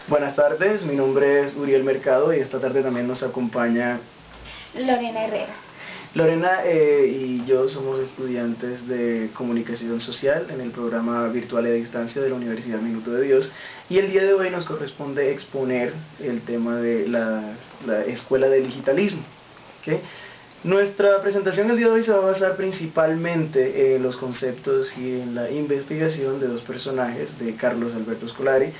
Buenas tardes, mi nombre es Uriel Mercado y esta tarde también nos acompaña Lorena Herrera. Lorena y yo somos estudiantes de Comunicación Social en el programa Virtual y a Distancia de la Universidad Minuto de Dios, y el día de hoy nos corresponde exponer el tema de la Escuela del Digitalismo. ¿Okay? Nuestra presentación el día de hoy se va a basar principalmente en los conceptos y en la investigación de dos personajes, de Carlos Alberto Scolari,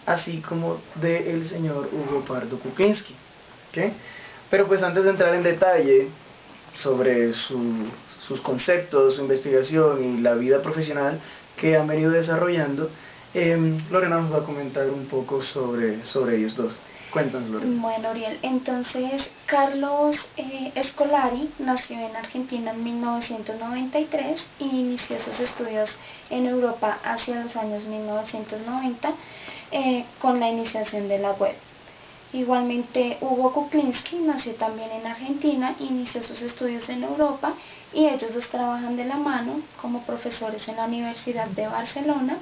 así como del señor Hugo Pardo Kuklinski. ¿Okay? Pero pues antes de entrar en detalle sobre sus conceptos, su investigación y la vida profesional que han venido desarrollando, Lorena nos va a comentar un poco sobre ellos dos. Cuéntanos, Lorena. Bueno, Uriel, entonces Carlos Scolari nació en Argentina en 1993 y inició sus estudios en Europa hacia los años 1990 con la iniciación de la web. Igualmente, Hugo Kuklinski nació también en Argentina, inició sus estudios en Europa y ellos dos trabajan de la mano como profesores en la Universidad de Barcelona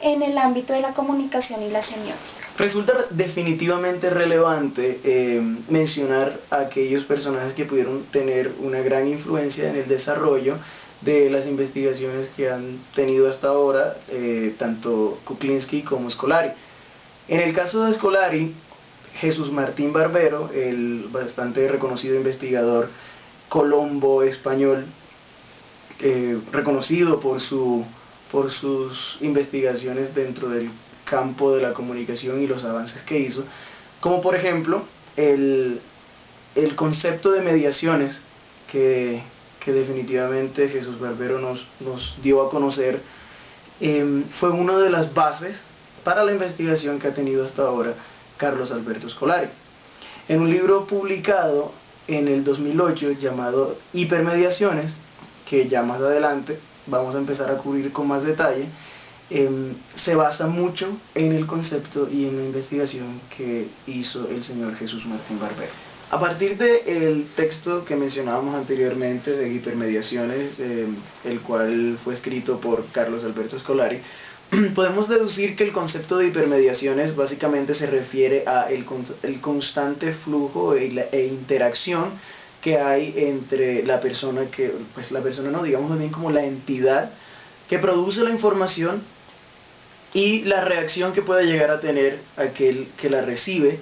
en el ámbito de la comunicación y la semiótica. Resulta definitivamente relevante mencionar a aquellos personajes que pudieron tener una gran influencia en el desarrollo de las investigaciones que han tenido hasta ahora, tanto Kuklinski como Scolari. En el caso de Scolari, Jesús Martín Barbero, el bastante reconocido investigador colombo español, reconocido por sus investigaciones dentro del campo de la comunicación y los avances que hizo, como por ejemplo el concepto de mediaciones que definitivamente Jesús Barbero nos dio a conocer, fue una de las bases para la investigación que ha tenido hasta ahora Carlos Alberto Scolari. En un libro publicado en el 2008 llamado Hipermediaciones, que ya más adelante vamos a empezar a cubrir con más detalle, se basa mucho en el concepto y en la investigación que hizo el señor Jesús Martín Barbero. A partir del texto que mencionábamos anteriormente de Hipermediaciones, el cual fue escrito por Carlos Alberto Scolari, podemos deducir que el concepto de hipermediaciones básicamente se refiere a el constante flujo e interacción que hay entre la persona digamos más bien como la entidad que produce la información y la reacción que puede llegar a tener aquel que la recibe,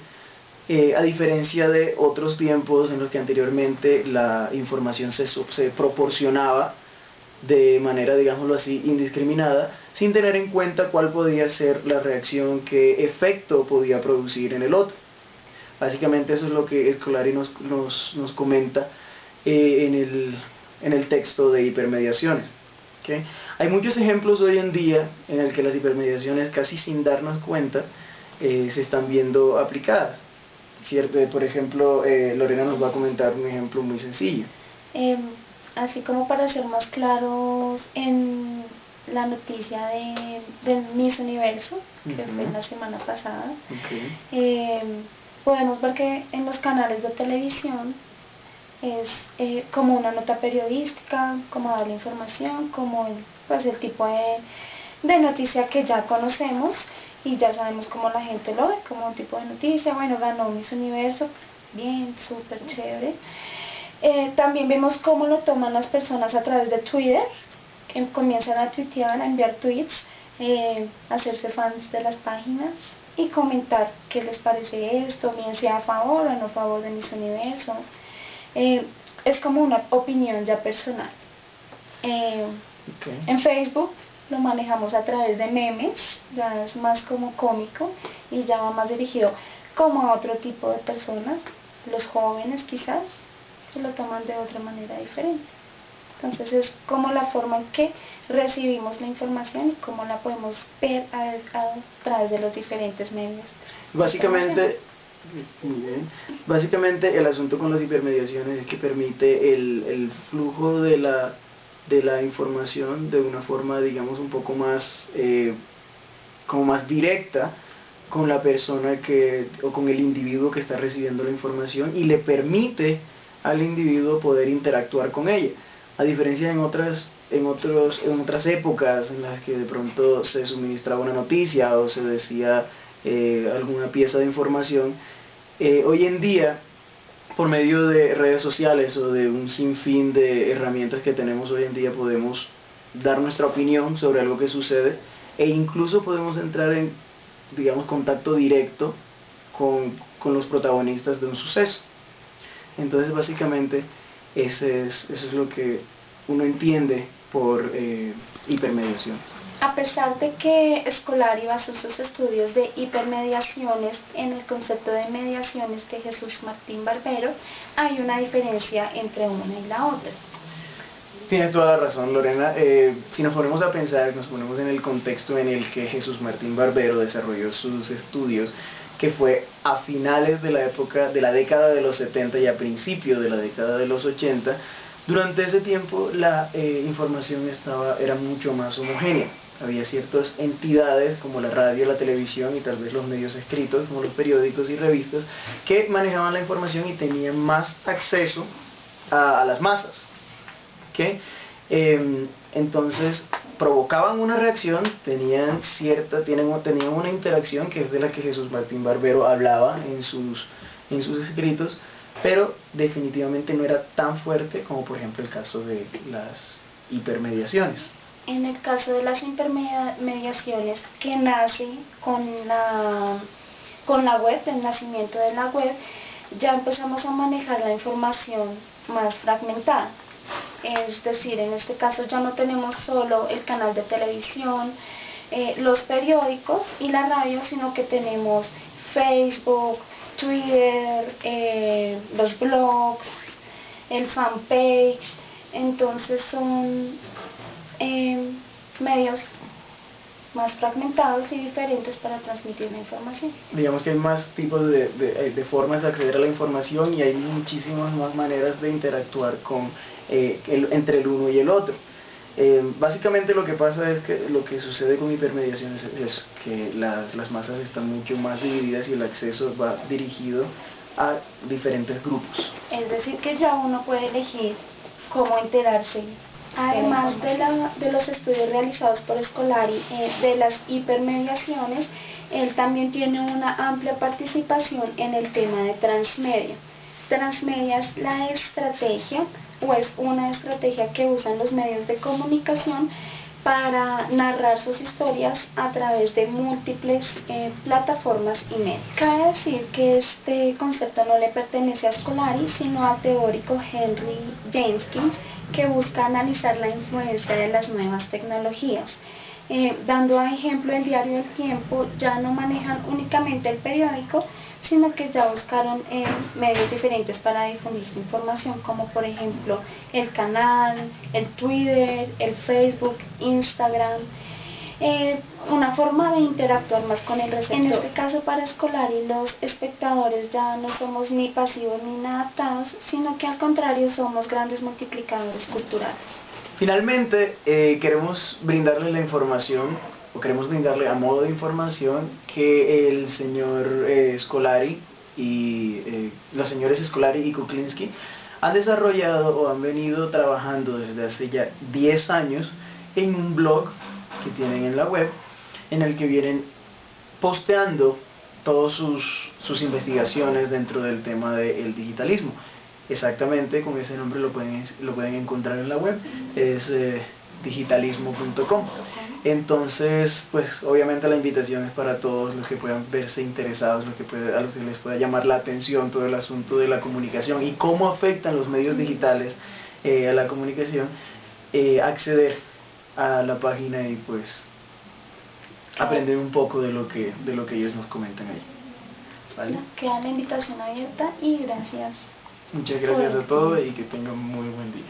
a diferencia de otros tiempos en los que anteriormente la información se proporcionaba de manera, digámoslo así, indiscriminada, sin tener en cuenta cuál podía ser la reacción, qué efecto podía producir en el otro. Básicamente eso es lo que Scolari nos comenta en el texto de Hipermediaciones. ¿Okay? Hay muchos ejemplos hoy en día en el que las hipermediaciones, casi sin darnos cuenta, se están viendo aplicadas. ¿Cierto? Por ejemplo, Lorena nos va a comentar un ejemplo muy sencillo. Así como para ser más claros, en la noticia de Miss Universo, que fue la semana pasada, podemos ver que en los canales de televisión es como una nota periodística, como dar la información, como pues el tipo de noticia que ya conocemos y ya sabemos cómo la gente lo ve, como un tipo de noticia. Bueno, ganó Miss Universo, bien, súper chévere. También vemos cómo lo toman las personas a través de Twitter, que comienzan a tuitear, a enviar tweets, hacerse fans de las páginas y comentar qué les parece esto, bien sea a favor o no a favor de Miss Universo. Es como una opinión ya personal. En Facebook lo manejamos a través de memes, ya es más como cómico y ya va más dirigido como a otro tipo de personas, los jóvenes quizás, que lo toman de otra manera diferente. Entonces es como la forma en que recibimos la información y cómo la podemos ver a través de los diferentes medios. Básicamente el asunto con las hipermediaciones es que permite el flujo de la información de una forma, digamos, un poco más como más directa con la persona o con el individuo que está recibiendo la información, y le permite al individuo poder interactuar con ella, a diferencia en otras épocas en las que de pronto se suministraba una noticia o se decía alguna pieza de información. Hoy en día, por medio de redes sociales o de un sinfín de herramientas que tenemos hoy en día, podemos dar nuestra opinión sobre algo que sucede, e incluso podemos entrar en, digamos, contacto directo con los protagonistas de un suceso. Entonces, básicamente, eso es lo que uno entiende por hipermediaciones. A pesar de que Scolari basó sus estudios de hipermediaciones en el concepto de mediaciones de Jesús Martín Barbero, hay una diferencia entre una y la otra. Tienes toda la razón, Lorena. Si nos ponemos a pensar, nos ponemos en el contexto en el que Jesús Martín Barbero desarrolló sus estudios, que fue a finales de la época de la década de los 70 y a principios de la década de los 80. Durante ese tiempo la información era mucho más homogénea. Había ciertas entidades como la radio, la televisión y tal vez los medios escritos como los periódicos y revistas, que manejaban la información y tenían más acceso a las masas, ¿okay? Entonces provocaban una reacción, tenían una interacción, que es de la que Jesús Martín Barbero hablaba en sus escritos, pero definitivamente no era tan fuerte como por ejemplo el caso de las hipermediaciones. En el caso de las hipermediaciones, que nace con la web, el nacimiento de la web, ya empezamos a manejar la información más fragmentada. Es decir, en este caso ya no tenemos solo el canal de televisión, los periódicos y la radio, sino que tenemos Facebook, Twitter, los blogs, el fanpage. Entonces son medios más fragmentados y diferentes para transmitir la información. Digamos que hay más tipos de formas de acceder a la información, y hay muchísimas más maneras de interactuar entre el uno y el otro. Básicamente lo que pasa es que lo que sucede con hipermediaciones es eso, que las masas están mucho más divididas y el acceso va dirigido a diferentes grupos. Es decir, que ya uno puede elegir cómo enterarse. Además de los estudios realizados por Scolari de las hipermediaciones, él también tiene una amplia participación en el tema de transmedia. Transmedia es la estrategia, o es una estrategia que usan los medios de comunicación para narrar sus historias a través de múltiples plataformas y medios. Cabe decir que este concepto no le pertenece a Scolari, sino al teórico Henry Jameson, que busca analizar la influencia de las nuevas tecnologías. Dando a ejemplo el diario El Tiempo, ya no manejan únicamente el periódico, sino que ya buscaron medios diferentes para difundir su información, como por ejemplo el canal, el Twitter, el Facebook, Instagram, una forma de interactuar más con el receptor. En este caso, para Scolari, los espectadores ya no somos ni pasivos ni inadaptados, sino que al contrario somos grandes multiplicadores culturales. Finalmente, queremos brindarle la información, o queremos brindarle a modo de información, que el señor Scolari y los señores Scolari y Kuklinski han desarrollado o han venido trabajando desde hace ya 10 años en un blog que tienen en la web, en el que vienen posteando todas sus investigaciones dentro del tema del digitalismo. Exactamente, con ese nombre lo pueden encontrar en la web, es digitalismo.com. Entonces, pues obviamente la invitación es para todos los que puedan verse interesados, a los que les pueda llamar la atención todo el asunto de la comunicación y cómo afectan los medios digitales a la comunicación, acceder a la página y pues aprender un poco de lo que ellos nos comentan ahí. ¿Vale? Queda la invitación abierta y gracias. Muchas gracias a todos y que tengan muy buen día.